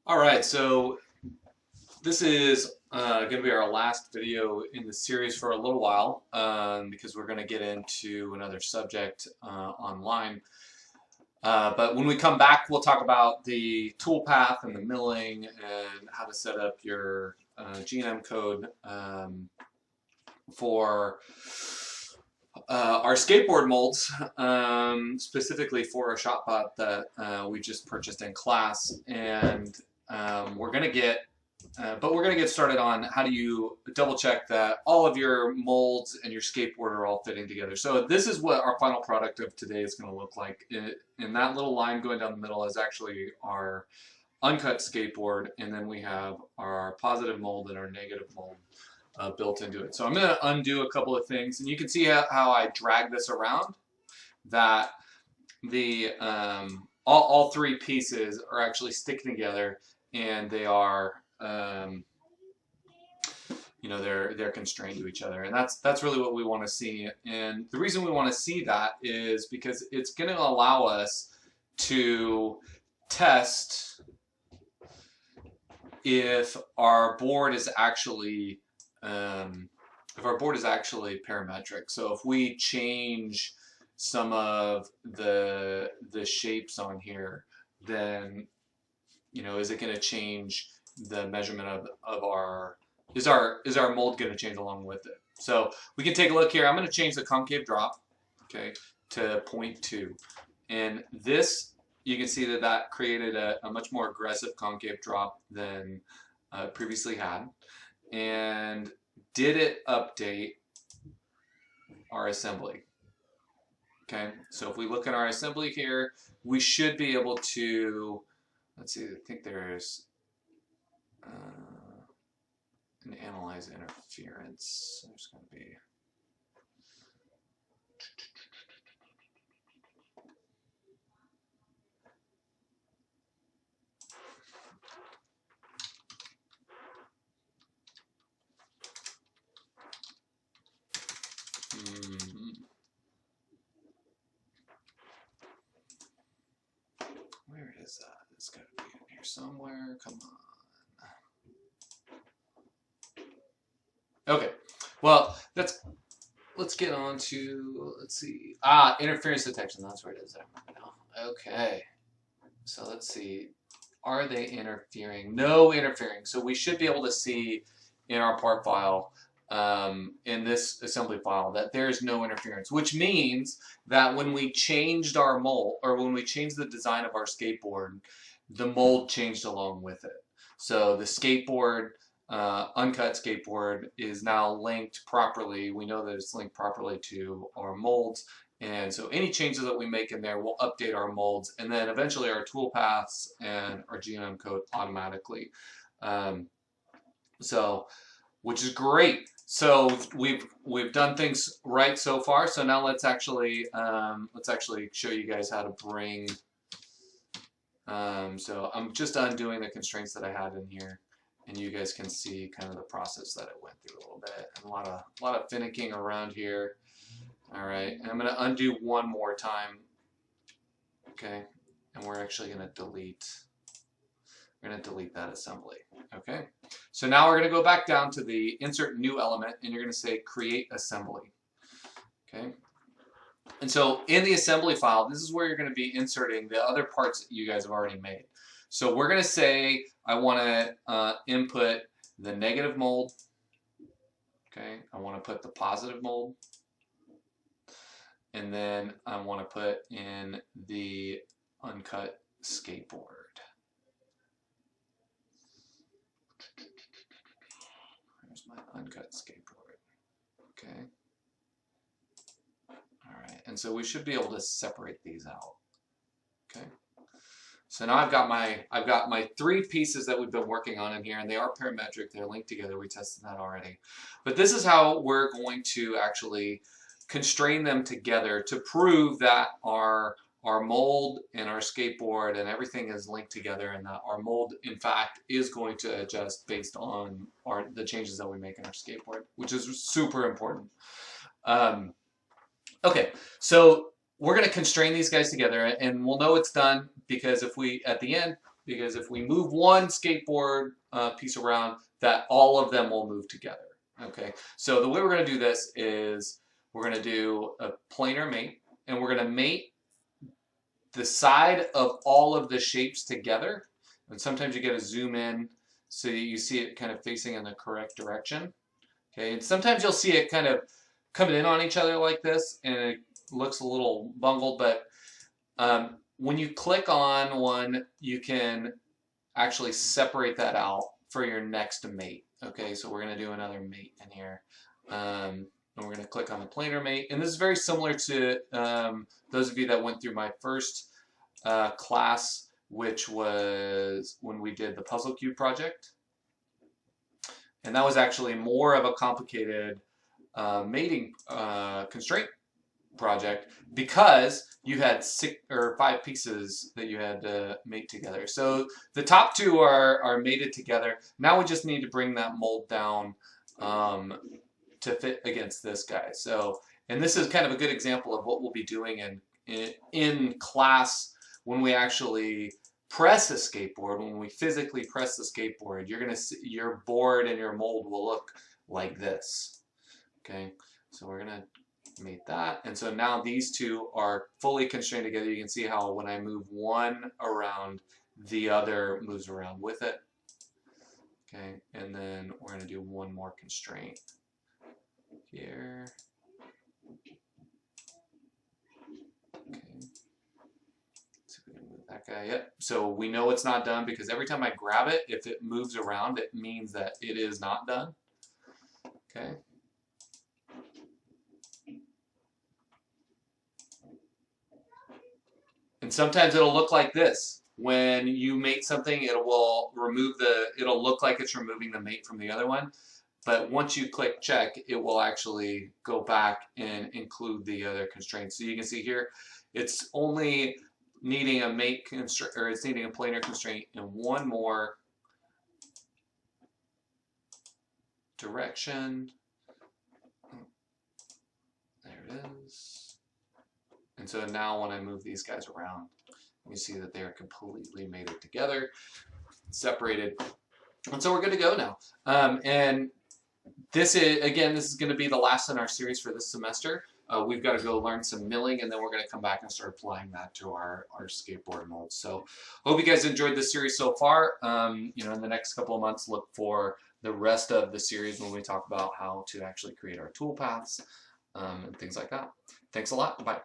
All right, so this is going to be our last video in the series for a little while because we're going to get into another subject online. But when we come back, we'll talk about the toolpath and the milling and how to set up your G&M code for our skateboard molds, specifically for a shot pot that we just purchased in class. And we're going to get started on how do you double check that all of your molds and your skateboard are all fitting together. So this is what our final product of today is going to look like. And that little line going down the middle is actually our uncut skateboard, and then we have our positive mold and our negative mold built into it. So I'm going to undo a couple of things, and you can see how I drag this around, that the all three pieces are actually sticking together, and they are they're constrained to each other, and that's really what we want to see. And the reason we want to see that is because it's going to allow us to test if our board is actually parametric. So if we change some of the shapes on here, then is it going to change the measurement of our is our mold going to change along with it? So we can take a look here. I'm going to change the concave drop, okay, to 0.2, and this, you can see that created a much more aggressive concave drop than previously had. And did it update our assembly? Okay, so if we look at our assembly here, we should be able to, let's see, I think there's an analyze interference. There's going to be where is that? It's got to be in here somewhere. Come on. Okay. Well, let's get on to, let's see. Interference detection. That's where it is there. Okay. So let's see. Are they interfering? No interfering. So we should be able to see in our part file, in this assembly file, that there's no interference, which means that when we changed our mold, or when we changed the design of our skateboard, the mold changed along with it. So the skateboard, uncut skateboard, is now linked properly. We know that it's linked properly to our molds, and so any changes that we make in there will update our molds, and then eventually our toolpaths and our G&M code automatically. Which is great. So we've done things right so far. So now let's actually show you guys how to bring. So I'm just undoing the constraints that I had in here, and you guys can see kind of the process that it went through a little bit, and a lot of finicking around here. All right, and I'm going to undo one more time. Okay, and we're actually going to delete. We're going to delete that assembly. Okay, so now we're going to go back down to the insert new element, and you're going to say create assembly. Okay, and so in the assembly file, this is where you're going to be inserting the other parts that you guys have already made. So we're going to say I want to input the negative mold. Okay, I want to put the positive mold, and then I want to put in the uncut skateboard. My uncut skateboard. Okay. All right, and so we should be able to separate these out. Okay. So now I've got my three pieces that we've been working on in here, and they are parametric. They're linked together. We tested that already. But this is how we're going to actually constrain them together to prove that our mold and our skateboard and everything is linked together, and that our mold, in fact, is going to adjust based on the changes that we make in our skateboard, which is super important. Okay, so we're going to constrain these guys together, and we'll know it's done because if we, at the end, because if we move one skateboard piece around, that all of them will move together. Okay, so the way we're going to do this is we're going to do a planar mate, and we're going to mate the side of all of the shapes together. And sometimes you get to zoom in so you see it kind of facing in the correct direction. Okay, and sometimes you'll see it kind of coming in on each other like this, and it looks a little bungled, but when you click on one, you can actually separate that out for your next mate. Okay, so we're going to do another mate in here. And we're going to click on the planar mate. And this is very similar to those of you that went through my first class, which was when we did the puzzle cube project. And that was actually more of a complicated mating constraint project because you had 6 or 5 pieces that you had to mate together. So the top 2 are mated together. Now we just need to bring that mold down to fit against this guy. So, and this is kind of a good example of what we'll be doing in class when we actually press a skateboard. When we physically press the skateboard, you're gonna see your board and your mold will look like this. Okay, so we're gonna mate that, and so now these 2 are fully constrained together. You can see how when I move one around, the other moves around with it. Okay, and then we're going to do one more constraint here. Okay, so we can move that guy. Yep. So we know it's not done because every time I grab it, if it moves around, it means that it is not done. Okay. And sometimes it'll look like this. When you mate something, it'll look like it's removing the mate from the other one. But once you click check, it will actually go back and include the other constraints. So you can see here, it's only needing a mate constraint, or it's needing a planar constraint in one more direction. There it is. And so now when I move these guys around, you see that they are completely mated together, separated. And so we're good to go now. And this is going to be the last in our series for this semester. We've got to go learn some milling, and then we're going to come back and start applying that to our skateboard molds. So hope you guys enjoyed this series so far. In the next couple of months, look for the rest of the series when we talk about how to actually create our tool paths and things like that. Thanks a lot. Bye.